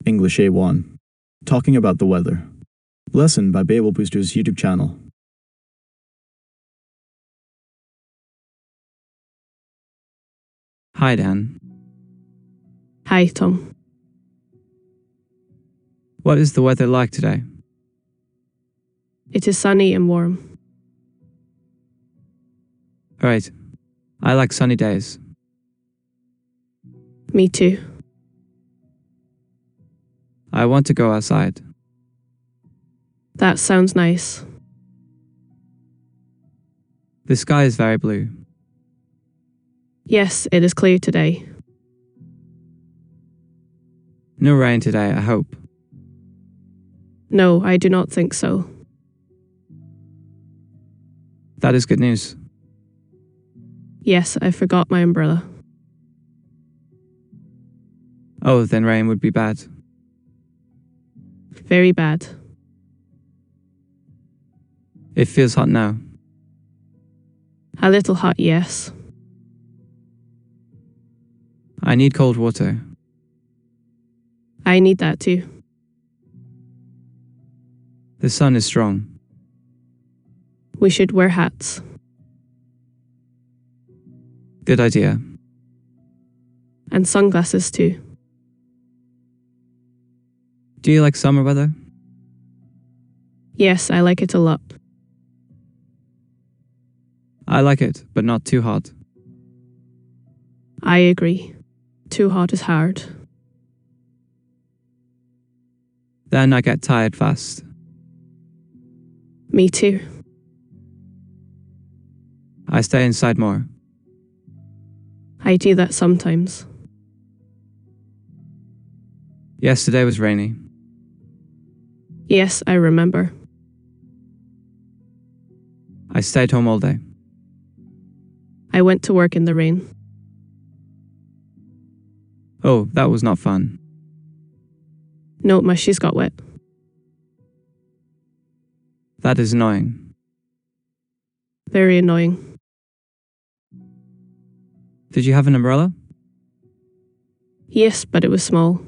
English A1. Talking about the weather. Lesson by Babel Booster's YouTube channel. Hi, Dan. Hi, Tom. What is the weather like today? It is sunny and warm. Right. I like sunny days. Me too. I want to go outside. That sounds nice. The sky is very blue. Yes, it is clear today. No rain today, I hope. No, I do not think so. That is good news. Yes, I forgot my umbrella. Oh, then rain would be bad. Very bad. It feels hot now. A little hot, yes. I need cold water. I need that too. The sun is strong. We should wear hats. Good idea. And sunglasses too. Do you like summer weather? Yes, I like it a lot. I like it, but not too hot. I agree. Too hot is hard. Then I get tired fast. Me too. I stay inside more. I do that sometimes. Yesterday was rainy. Yes, I remember. I stayed home all day. I went to work in the rain. Oh, that was not fun. No, my shoes got wet. That is annoying. Very annoying. Did you have an umbrella? Yes, but it was small.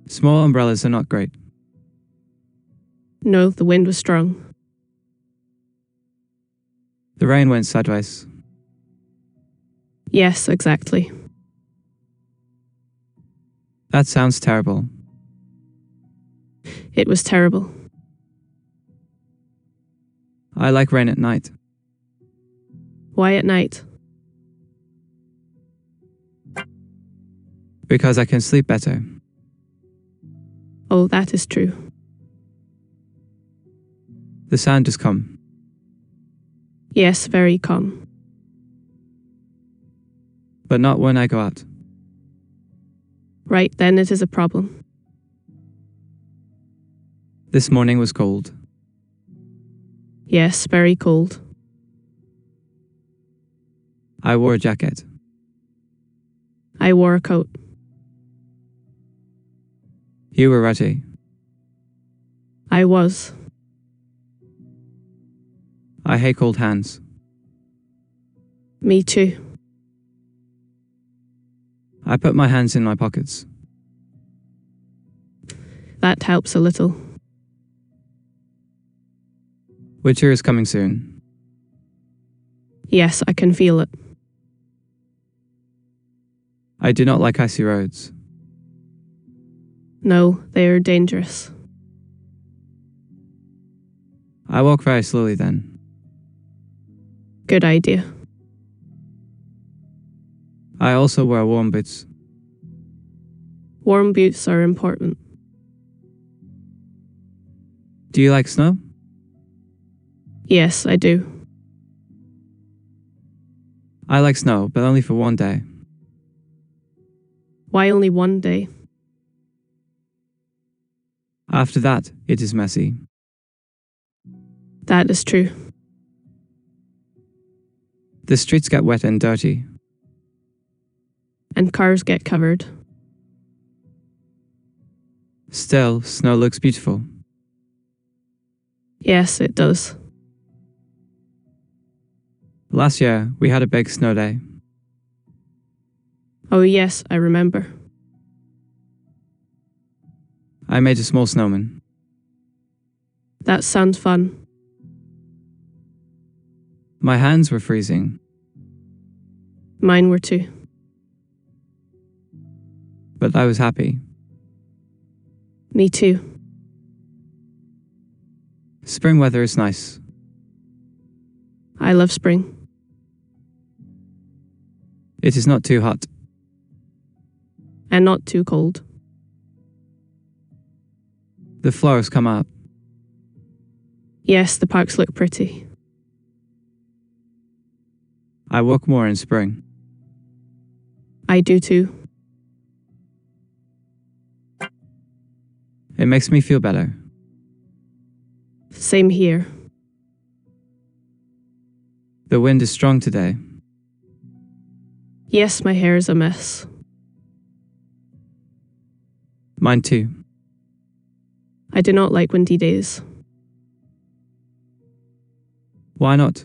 Small umbrellas are not great. No, the wind was strong. The rain went sideways. Yes, exactly. That sounds terrible. It was terrible. I like rain at night. Why at night? Because I can sleep better. Oh, that is true. The sound is calm. Yes, very calm. But not when I go out. Right, then it is a problem. This morning was cold. Yes, very cold. I wore a jacket. I wore a coat. You were ready. I was. I hate cold hands. Me too. I put my hands in my pockets. That helps a little. Winter is coming soon. Yes, I can feel it. I do not like icy roads. No, they are dangerous. I walk very slowly then. Good idea. I also wear warm boots. Warm boots are important. Do you like snow? Yes, I do. I like snow, but only for one day. Why only one day? After that, it is messy. That is true. The streets get wet and dirty. And cars get covered. Still, snow looks beautiful. Yes, it does. Last year, we had a big snow day. Oh yes, I remember. I made a small snowman. That sounds fun. My hands were freezing. Mine were too. But I was happy. Me too. Spring weather is nice. I love spring. It is not too hot. And not too cold. The flowers come out. Yes, the parks look pretty. I walk more in spring. I do too. It makes me feel better. Same here. The wind is strong today. Yes, my hair is a mess. Mine too. I do not like windy days. Why not?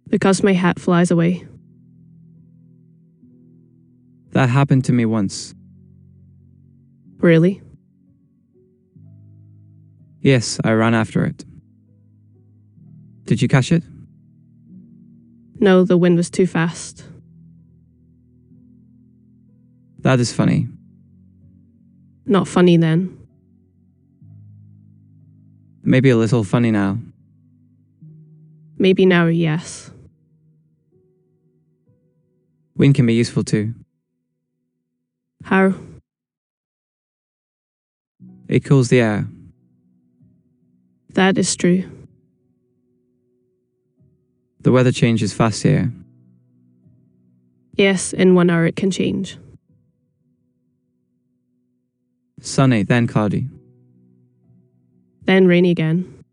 Because my hat flies away. That happened to me once. Really? Yes, I ran after it. Did you catch it? No, the wind was too fast. That is funny. Not funny then. Maybe a little funny now. Maybe now, yes. Wind can be useful too. How? It cools the air. That is true. The weather changes fast here. Yes, in 1 hour it can change. Sunny, then cloudy. Then rainy again.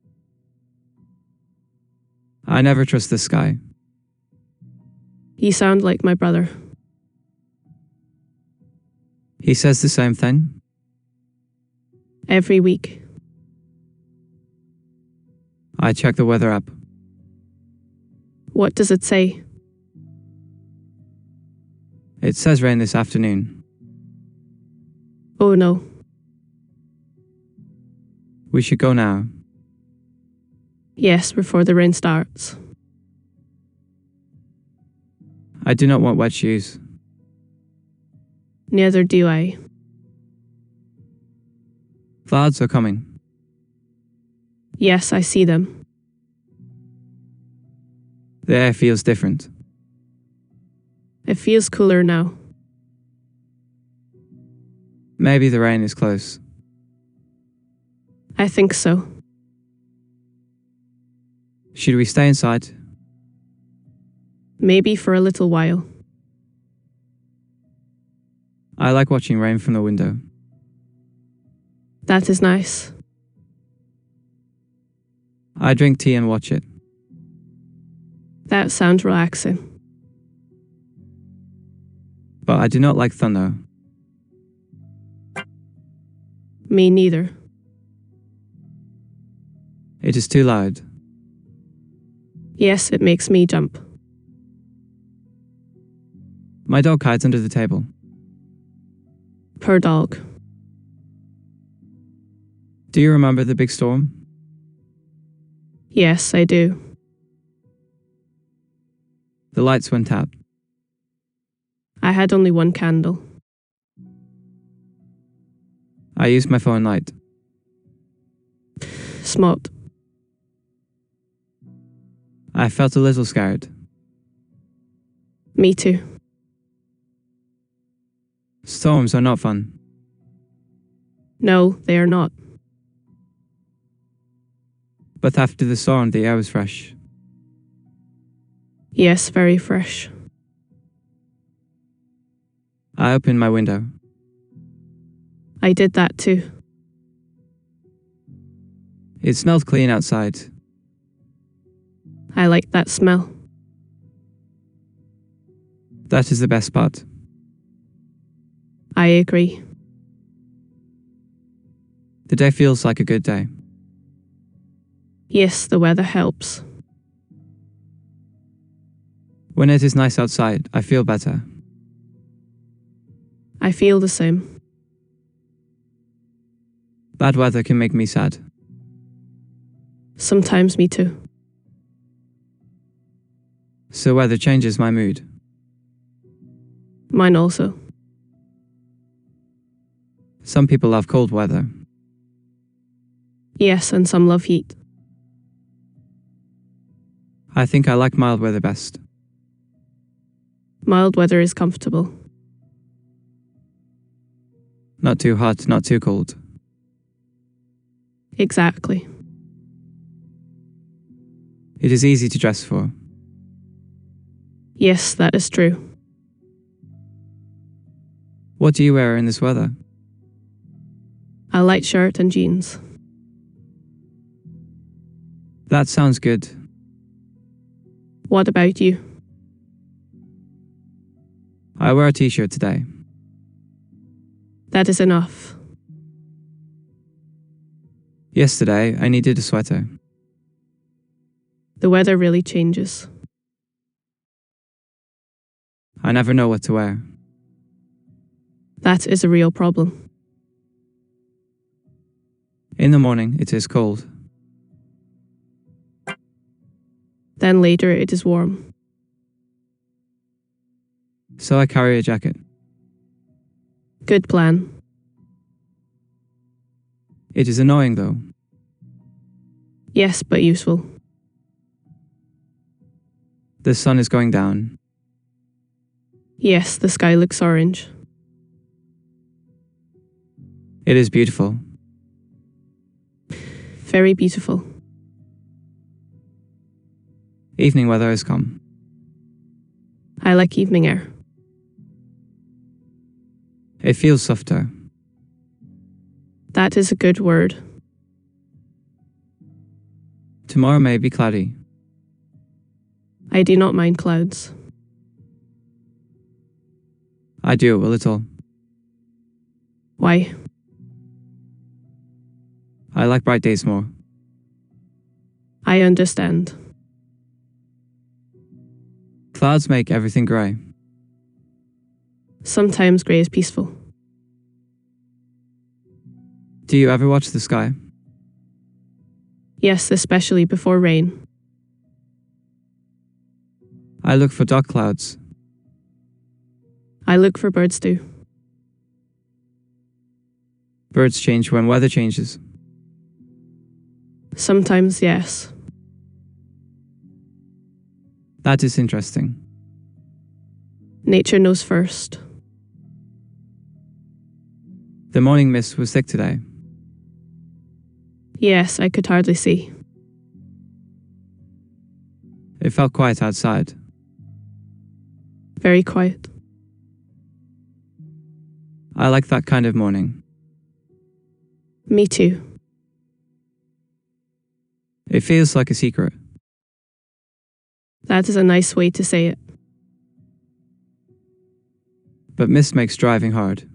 I never trust the sky. You sound like my brother. He says the same thing. Every week. I check the weather app. What does it say? It says rain this afternoon. Oh no. We should go now. Yes, before the rain starts. I do not want wet shoes. Neither do I. Clouds are coming. Yes, I see them. The air feels different. It feels cooler now. Maybe the rain is close. I think so. Should we stay inside? Maybe for a little while. I like watching rain from the window. That is nice. I drink tea and watch it. That sounds relaxing. But I do not like thunder. Me neither. It is too loud. Yes, it makes me jump. My dog hides under the table. Per dog. Do you remember the big storm? Yes, I do. The lights went out. I had only one candle. I used my phone light. Smart. I felt a little scared. Me too. Storms are not fun. No, they are not. But after the storm, the air was fresh. Yes, very fresh. I opened my window. I did that too. It smelled clean outside. I like that smell. That is the best part. I agree. The day feels like a good day. Yes, the weather helps. When it is nice outside, I feel better. I feel the same. Bad weather can make me sad. Sometimes me too. So weather changes my mood. Mine also. Some people love cold weather. Yes, and some love heat. I think I like mild weather best. Mild weather is comfortable. Not too hot, not too cold. Exactly. It is easy to dress for. Yes, that is true. What do you wear in this weather? A light shirt and jeans. That sounds good. What about you? I wear a t-shirt today. That is enough. Yesterday, I needed a sweater. The weather really changes. I never know what to wear. That is a real problem. In the morning, it is cold. Then later it is warm. So I carry a jacket. Good plan. It is annoying though. Yes, but useful. The sun is going down. Yes, the sky looks orange. It is beautiful. Very beautiful. Evening weather has come. I like evening air. It feels softer. That is a good word. Tomorrow may be cloudy. I do not mind clouds. I do a little. Why? I like bright days more. I understand. Clouds make everything grey. Sometimes grey is peaceful. Do you ever watch the sky? Yes, especially before rain. I look for dark clouds. I look for birds too. Birds change when weather changes. Sometimes, yes. That is interesting. Nature knows first. The morning mist was thick today. Yes, I could hardly see. It felt quiet outside. Very quiet. I like that kind of morning. Me too. It feels like a secret. That is a nice way to say it. But mist makes driving hard.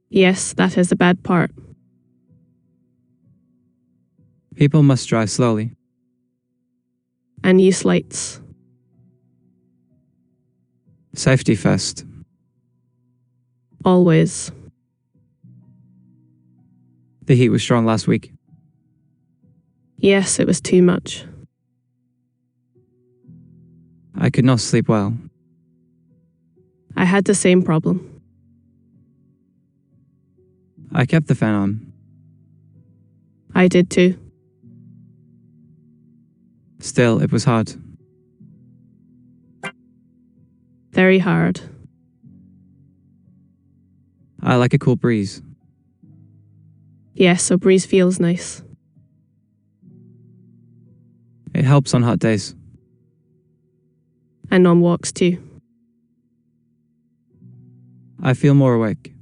Yes, that is the bad part. People must drive slowly. And use lights. Safety first. Always. The heat was strong last week. Yes, it was too much. I could not sleep well. I had the same problem. I kept the fan on. I did too. Still, it was hard. Very hard. I like a cool breeze. Yes, a breeze feels nice. It helps on hot days. And on walks too. I feel more awake.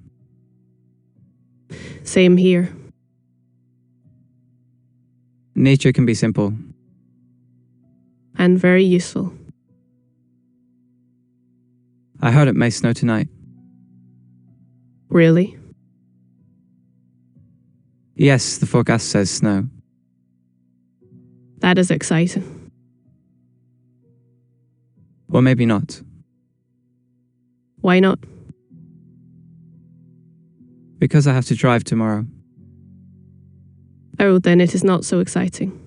Same here. Nature can be simple. And very useful. I heard it may snow tonight. Really? Yes, the forecast says snow. That is exciting. Or maybe not. Why not? Because I have to drive tomorrow. Oh, then it is not so exciting.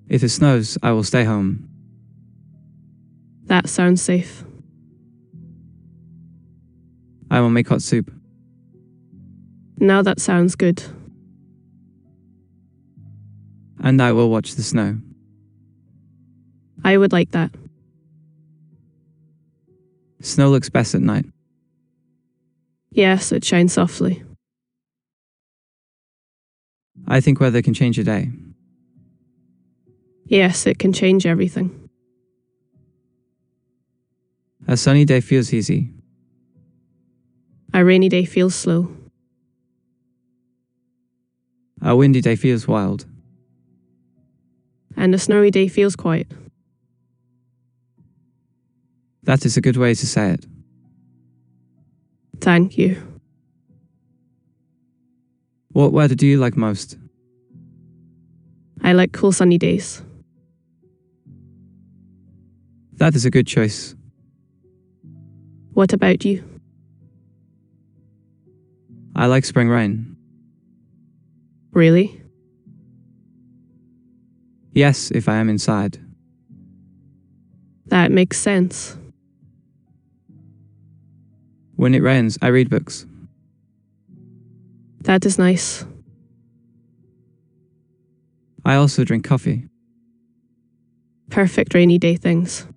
If it snows, I will stay home. That sounds safe. I will make hot soup. Now that sounds good. And I will watch the snow. I would like that. Snow looks best at night. Yes, it shines softly. I think weather can change a day. Yes, it can change everything. A sunny day feels easy. A rainy day feels slow. A windy day feels wild. And a snowy day feels quiet. That is a good way to say it. Thank you. What weather do you like most? I like cool sunny days. That is a good choice. What about you? I like spring rain. Really? Yes, if I am inside. That makes sense. When it rains, I read books. That is nice. I also drink coffee. Perfect rainy day things.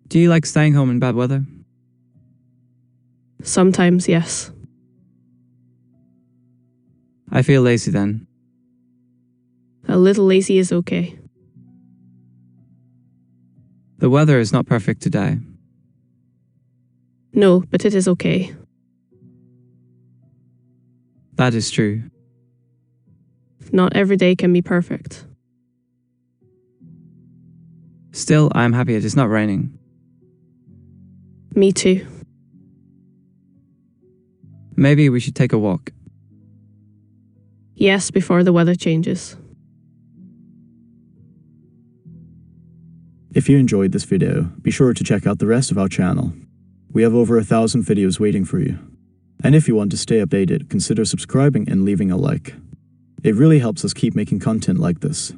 Do you like staying home in bad weather? Sometimes, yes. I feel lazy then. A little lazy is okay. The weather is not perfect today. No, but it is okay. That is true. Not every day can be perfect. Still, I am happy it is not raining. Me too. Maybe we should take a walk. Yes, before the weather changes. If you enjoyed this video, be sure to check out the rest of our channel. We have over 1,000 videos waiting for you. And if you want to stay updated, consider subscribing and leaving a like. It really helps us keep making content like this.